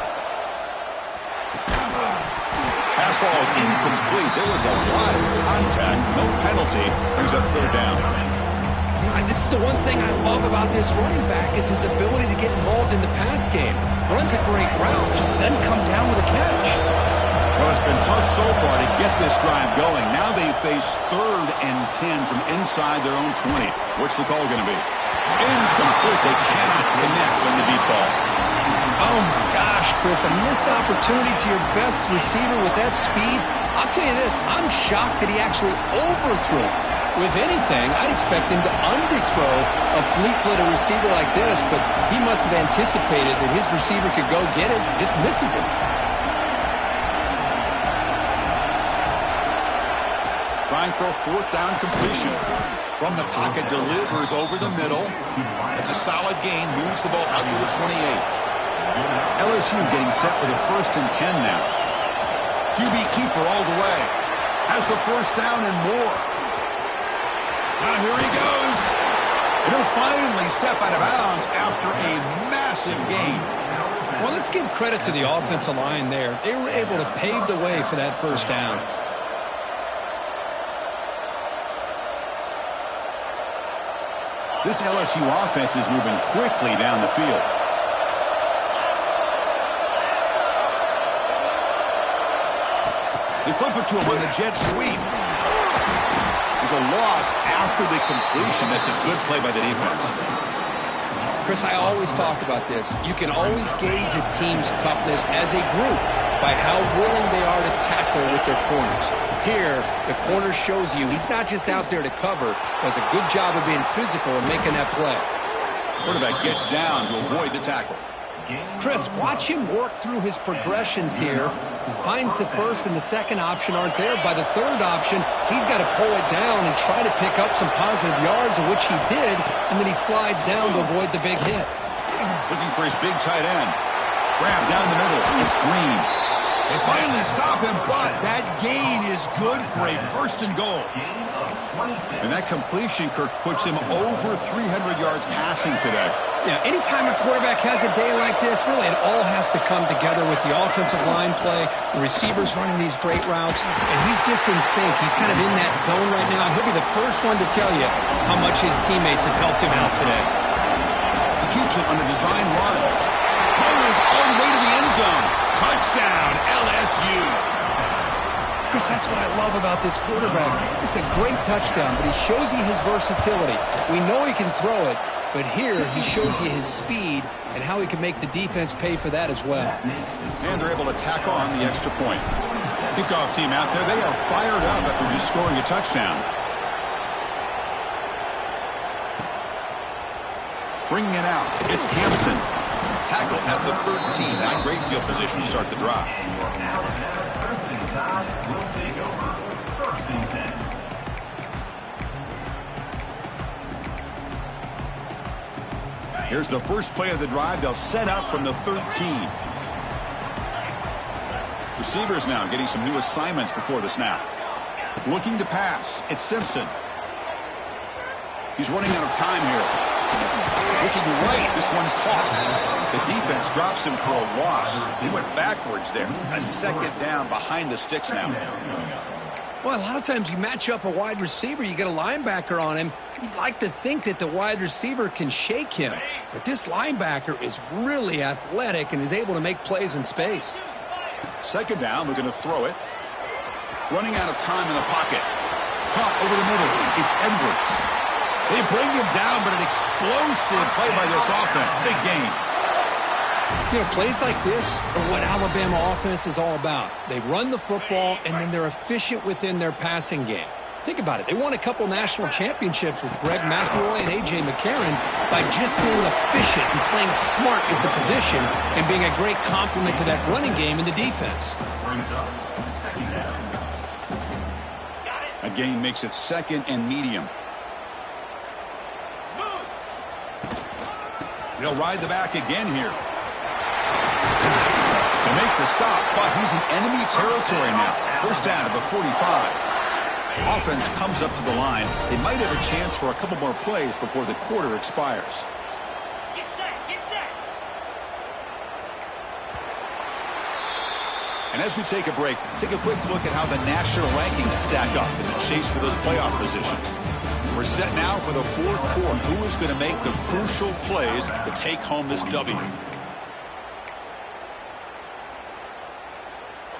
Pass ball is incomplete. There was a lot of contact. No penalty. Brings up third down. Yeah, this is the one thing I love about this running back is his ability to get involved in the pass game. Runs a great route. Just doesn't come down with a catch. Well, it's been tough so far to get this drive going. Now they face 3rd and 10 from inside their own 20. What's the call going to be? Incomplete. They cannot connect on the deep ball. Oh, my gosh, Chris, a missed opportunity to your best receiver with that speed. I'll tell you this, I'm shocked that he actually overthrew. With anything, I'd expect him to underthrow a fleet-footed receiver like this, but he must have anticipated that his receiver could go get it, just misses it. Trying for a 4th down completion. From the pocket, delivers over the middle. It's a solid gain, moves the ball out to the 28. LSU getting set with a 1st and 10 now. QB keeper all the way. Has the first down and more. Now here he goes. And he'll finally step out of bounds after a massive gain. Well, let's give credit to the offensive line there. They were able to pave the way for that first down. This LSU offense is moving quickly down the field. They flip it to him on the jet sweep. There's a loss after the completion. That's a good play by the defense. Chris, I always talk about this. You can always gauge a team's toughness as a group by how willing they are to tackle with their corners. Here, the corner shows you he's not just out there to cover, does a good job of being physical and making that play. Quarterback gets down to avoid the tackle. Chris, watch him work through his progressions here. Finds the first and the second option aren't there. By the third option, he's got to pull it down and try to pick up some positive yards, of which he did, and then he slides down to avoid the big hit. Looking for his big tight end. Grab down the middle. It's Green. They finally stop him, but that gain is good for a 1st and goal. And that completion, Kirk, puts him over 300 yards passing today. Yeah, anytime a quarterback has a day like this, really it all has to come together with the offensive line play, the receivers running these great routes, and he's just in sync. He's kind of in that zone right now. He'll be the first one to tell you how much his teammates have helped him out today. He keeps it on a design run. Goes all the way to the end zone. Touchdown, LSU. Chris, that's what I love about this quarterback. It's a great touchdown, but he shows you his versatility. We know he can throw it, but here he shows you his speed and how he can make the defense pay for that as well. And they're able to tack on the extra point. Kickoff team out there, they are fired up after just scoring a touchdown. Bringing it out, it's Hampton. tackle at the 13. Not great field position to start the drive. And your Alabama Crimson Tide will take over. First and 10. Here's the first play of the drive. They'll set up from the 13. Receivers now getting some new assignments before the snap. Looking to pass. It's Simpson. He's running out of time here. Looking right. This one caught. The defense drops him for a loss. He went backwards there. A second down behind the sticks now. Well, a lot of times you match up a wide receiver, you get a linebacker on him. You'd like to think that the wide receiver can shake him. But this linebacker is really athletic and is able to make plays in space. Second down, looking to throw it. Running out of time in the pocket. Caught over the middle. It's Edwards. They bring him down, but an explosive play by this offense. Big gain. You know, plays like this are what Alabama offense is all about. They run the football, and then they're efficient within their passing game. Think about it. They won a couple national championships with Greg McElroy and A.J. McCarron by just being efficient and playing smart into position and being a great complement to that running game in the defense. Brings up second down. A gain makes it second and medium. They'll ride the back again here. To make the stop, but he's in enemy territory now. First down to the 45. Offense comes up to the line. They might have a chance for a couple more plays before the quarter expires. Get set, get set. And as we take a break, take a quick look at how the national rankings stack up in the chase for those playoff positions. We're set now for the fourth quarter. Who is going to make the crucial plays to take home this W?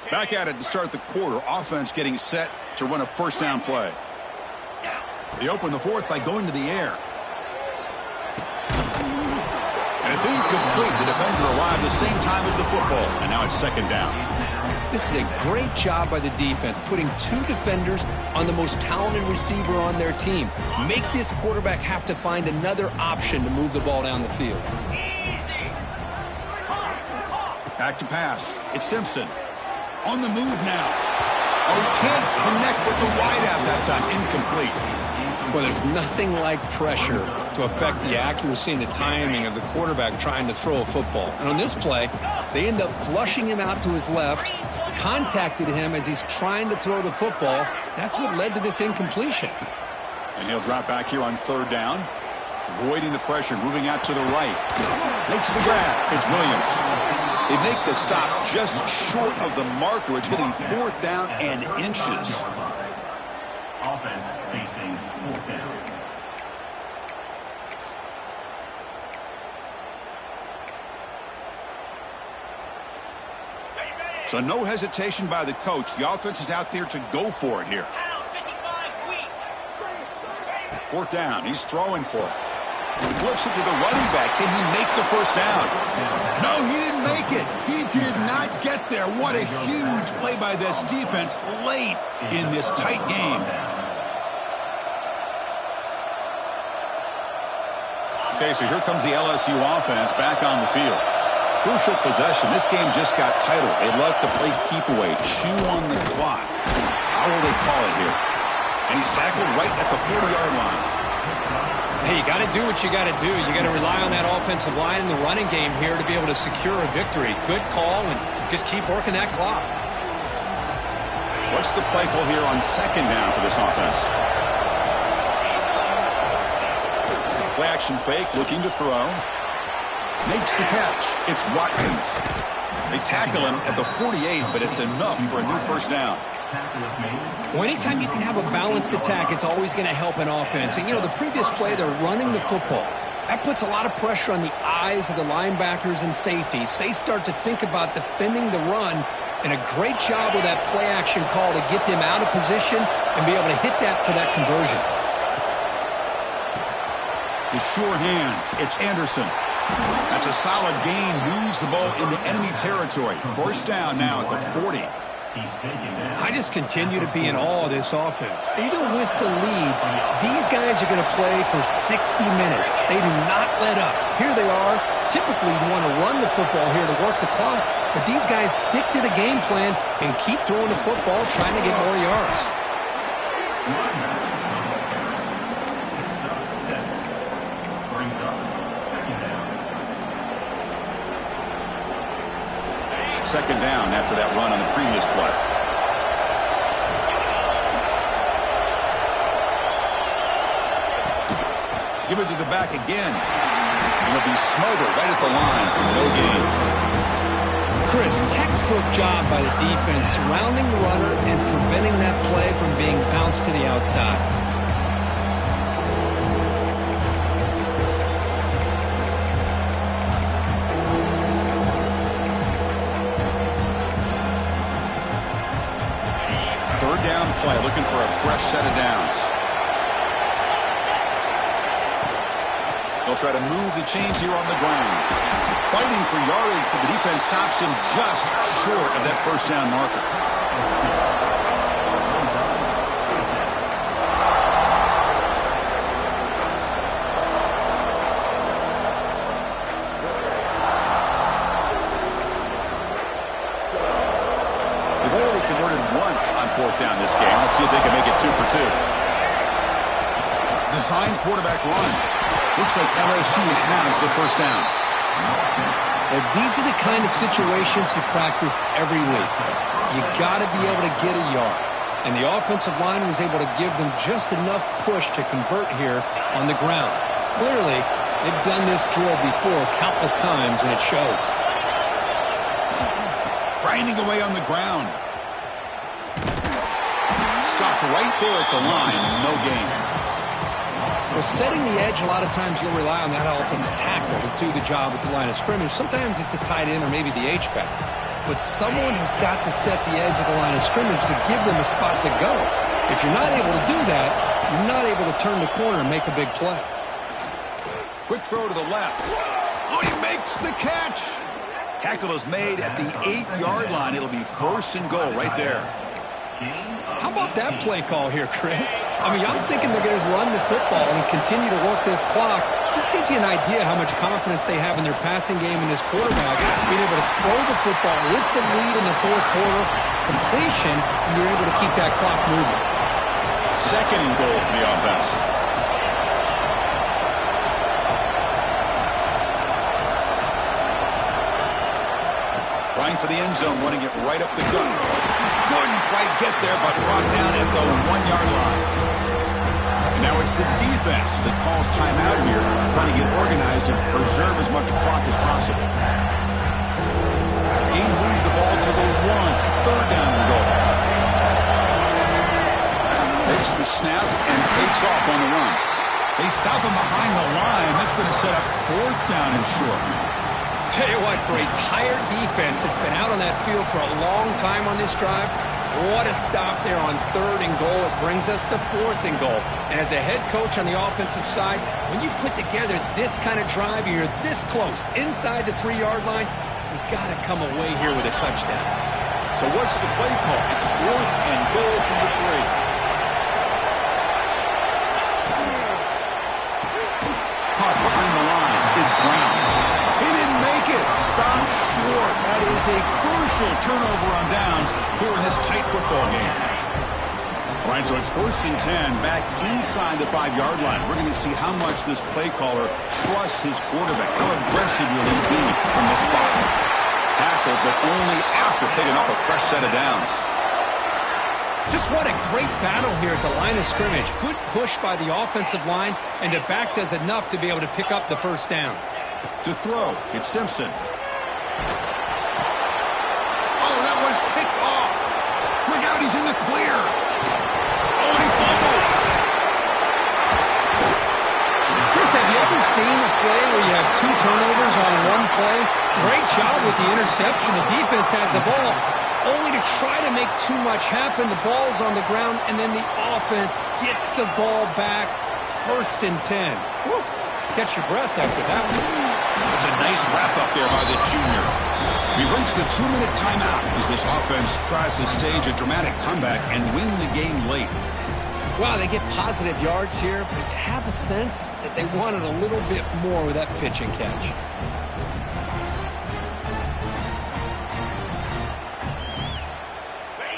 Back at it to start the quarter. Offense getting set to run a first down play. They open the fourth by going to the air. And it's incomplete. The defender arrived the same time as the football. And now it's second down. This is a great job by the defense, putting two defenders on the most talented receiver on their team. Make this quarterback have to find another option to move the ball down the field. Back to pass. It's Simpson. On the move now. Oh, he can't connect with the wideout that time. Incomplete. Well, there's nothing like pressure to affect the accuracy and the timing of the quarterback trying to throw a football. And on this play, they end up flushing him out to his left, contacted him as he's trying to throw the football. That's what led to this incompletion. And he'll drop back here on third down. Avoiding the pressure, moving out to the right. Makes the grab. It's Williams. They make the stop just short of the marker. It's getting fourth down and inches. Offense facing fourth down. So no hesitation by the coach. The offense is out there to go for it here. Fourth down. He's throwing for it. He flips it to the running back. Can he make the first down? No, he didn't make it. He did not get there. What a huge play by this defense late in this tight game. Okay, so here comes the LSU offense back on the field. Crucial possession. This game just got tighter. They love to play keep away, chew on the clock. How will they call it here? And he's tackled right at the 40-yard line. Hey, you got to do what you got to do. You got to rely on that offensive line in the running game here to be able to secure a victory. Good call, and just keep working that clock. What's the play call here on second down for this offense? Play action fake, looking to throw. Makes the catch. It's Watkins. They tackle him at the 48, but it's enough for a new first down. Well, anytime you can have a balanced attack, it's always going to help an offense. And, you know, the previous play, they're running the football. That puts a lot of pressure on the eyes of the linebackers and safeties. They start to think about defending the run, and a great job with that play action call to get them out of position and be able to hit that for that conversion. The sure hands. It's Anderson. That's a solid gain. Moves the ball into enemy territory. First down now at the 40. I just continue to be in awe of this offense. Even with the lead, these guys are going to play for 60 minutes. They do not let up. Here they are, Typically, you want to run the football here to work the clock, but these guys stick to the game plan and keep throwing the football, trying to get more yards. Second down after that run on the previous play. Give it to the back again. It'll be smothered right at the line for no gain. Chris, textbook job by the defense surrounding the runner and preventing that play from being bounced to the outside. Third down play, looking for a fresh set of downs. They'll try to move the chains here on the ground. Fighting for yardage, but the defense stops him just short of that first down marker. They've already converted once on fourth down this game. Let's see if they can make it 2 for 2. Designed quarterback run. Looks like LSU has the first down. Well, these are the kind of situations you practice every week. You got to be able to get a yard. And the offensive line was able to give them just enough push to convert here on the ground. Clearly, they've done this drill before countless times, and it shows. Grinding away on the ground. Stopped right there at the line. No gain. Well, setting the edge, a lot of times you'll rely on that offensive tackle to do the job at the line of scrimmage. Sometimes it's a tight end or maybe the H-back. But someone has got to set the edge of the line of scrimmage to give them a spot to go. If you're not able to do that, you're not able to turn the corner and make a big play. Quick throw to the left. Oh, he makes the catch. Tackle is made at the 8-yard line. It'll be first and goal right there. How about that play call here, Chris? I mean, I'm thinking they're going to run the football and continue to work this clock. This gives you an idea how much confidence they have in their passing game and this quarterback. Being able to throw the football with the lead in the fourth quarter, completion, and you're able to keep that clock moving. Second and goal for the offense. Trying for the end zone, running it right up the gut. Couldn't quite get there, but brought down at the 1-yard line. And now it's the defense that calls timeout here, trying to get organized and preserve as much clock as possible. He moves the ball to the 1. Third down and goal. Makes the snap and takes off on the run. They stop him behind the line. That's going to set up fourth down and short. Tell you what, for a tired defense that's been out on that field for a long time on this drive, what a stop there on third and goal. It brings us to fourth and goal. And as a head coach on the offensive side, when you put together this kind of drive, you're this close, inside the 3-yard line, you got to come away here with a touchdown. So what's the play call? It's fourth and goal from the 3. Caught behind the line. It's Brown. He didn't make it. Stopped short. That is a crucial turnover on downs here in this tight football game. All right, so it's first and 10 back inside the 5-yard line. We're going to see how much this play caller trusts his quarterback. How aggressive will he be from this spot? Tackled, but only after picking up a fresh set of downs. Just what a great battle here at the line of scrimmage. Good push by the offensive line, and the back does enough to be able to pick up the first down. To throw, it's Simpson. Oh, that one's picked off. Look out, he's in the clear. Oh, he fumbles. Chris, have you ever seen a play where you have 2 turnovers on one play? Great job with the interception. The defense has the ball, only to try to make too much happen. The ball's on the ground, and then the offense gets the ball back. First and 10. Woo. Catch your breath after that one. It's a nice wrap-up there by the junior. We've reached the 2-minute timeout as this offense tries to stage a dramatic comeback and win the game late. Wow, they get positive yards here, but you have a sense that they wanted a little bit more with that pitch and catch.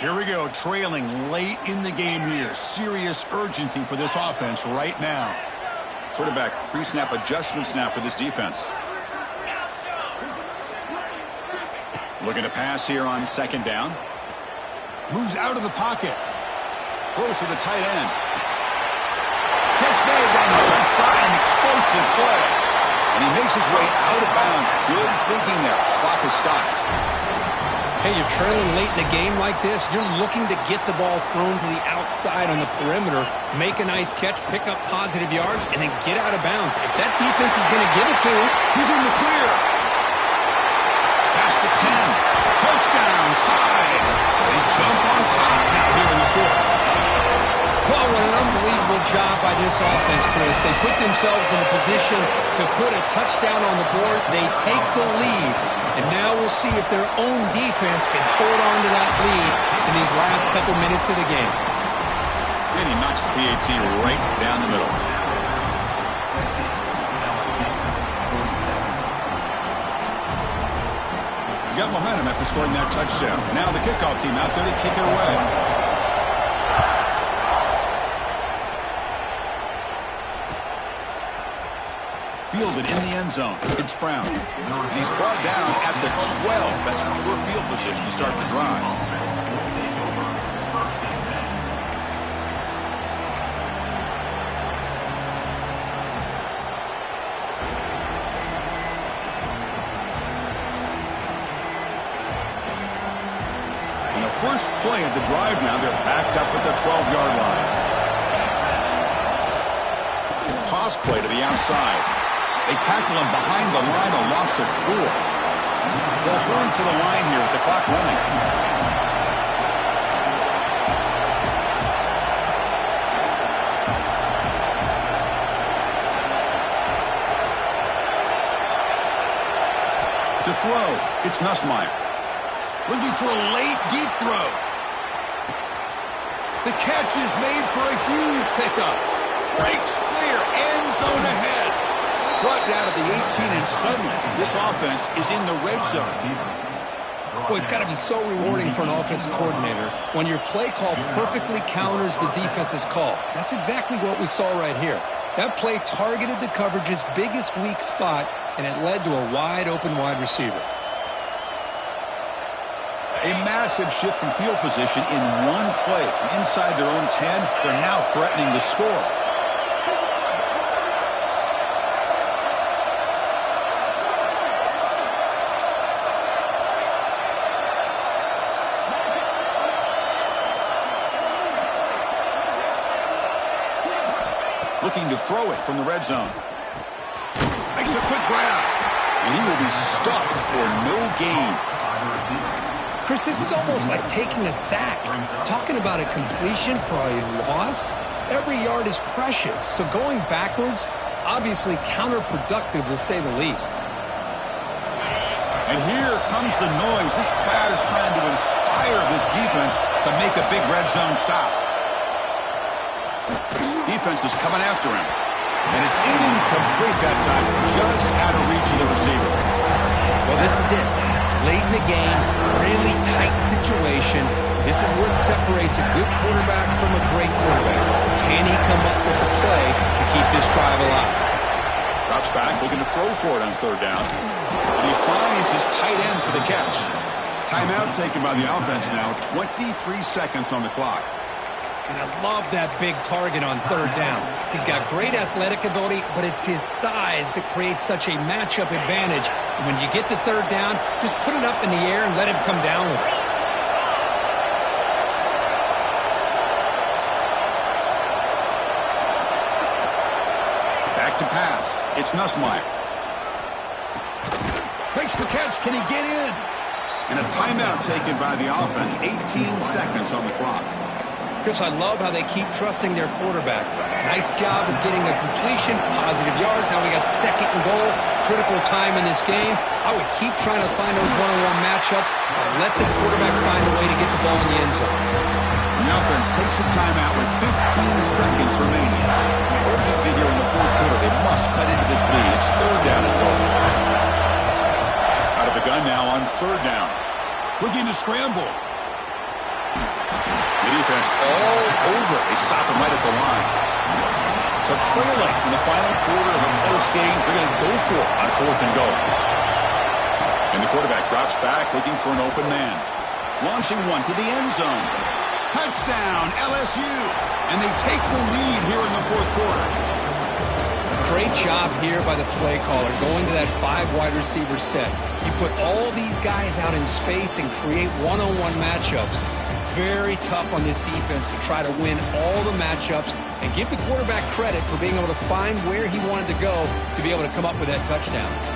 Here we go, trailing late in the game here. Serious urgency for this offense right now. Quarterback pre-snap adjustments now for this defense. Looking to pass here on second down. Moves out of the pocket. Throws to the tight end. Catch made down the left side. An explosive play. And he makes his way out of bounds. Good thinking there. Clock is stopped. Hey, you're trailing late in the game like this. You're looking to get the ball thrown to the outside on the perimeter, make a nice catch, pick up positive yards, and then get out of bounds. If that defense is going to give it to him, he's in the clear. Past the 10. Touchdown, tied. They jump on top now here in the fourth. Well, what an unbelievable job by this offense, Chris. They put themselves in a position to put a touchdown on the board. They take the lead, and now we'll see if their own defense can hold on to that lead in these last couple minutes of the game. And he knocks the PAT right down the middle. Got momentum after scoring that touchdown. Now the kickoff team out there to kick it away. Fielded in the end zone. It's Brown. He's brought down at the 12. That's poor field position to start the drive. And the first play of the drive now, they're backed up at the 12-yard line. Toss play to the outside. They tackle him behind the line, a loss of 4. They'll hurry to the line here with the clock running. To throw, it's Nussmeier. Looking for a late, deep throw. The catch is made for a huge pickup. Breaks clear, end zone ahead. Brought down to the 18, and suddenly this offense is in the red zone. Boy, it's got to be so rewarding for an offensive coordinator when your play call perfectly counters the defense's call. That's exactly what we saw right here. That play targeted the coverage's biggest weak spot, and it led to a wide-open wide receiver. A massive shift in field position in one play. From inside their own 10, they're now threatening to score. Looking to throw it from the red zone. Makes a quick grab. And he will be stuffed for no gain. Chris, this is almost like taking a sack. Talking about a completion for a loss, every yard is precious. So going backwards, obviously counterproductive to say the least. And here comes the noise. This crowd is trying to inspire this defense to make a big red zone stop. Defense is coming after him. And it's incomplete that time. Just out of reach of the receiver. Well, this is it. Late in the game, really tight situation. This is what separates a good quarterback from a great quarterback. Can he come up with the play to keep this drive alive? Drops back, looking to throw for it on third down. And he finds his tight end for the catch. Timeout taken by the offense now. 23 seconds on the clock. And I love that big target on third down. He's got great athletic ability, but it's his size that creates such a matchup advantage. And when you get to third down, just put it up in the air and let him come down with it. Back to pass. It's Nussmeier. Makes the catch. Can he get in? And a timeout taken by the offense. 18 seconds on the clock. Chris, I love how they keep trusting their quarterback. Nice job of getting a completion, positive yards. Now we got second and goal, critical time in this game. I would keep trying to find those one-on-one matchups and let the quarterback find a way to get the ball in the end zone. The offense takes a timeout with 15 seconds remaining. Urgency here in the fourth quarter. They must cut into this lead. It's third down and goal. Out of the gun now on third down. Looking to scramble. defense all over. They stop him right at the line. So trailing in the final quarter of a close game, they're going to go for it on 4th and goal. And the quarterback drops back looking for an open man. Launching one to the end zone. Touchdown, LSU. And they take the lead here in the 4th quarter. Great job here by the play caller, going to that 5 wide receiver set. You put all these guys out in space and create one-on-one matchups. Very tough on this defense to try to win all the matchups and give the quarterback credit for being able to find where he wanted to go to be able to come up with that touchdown.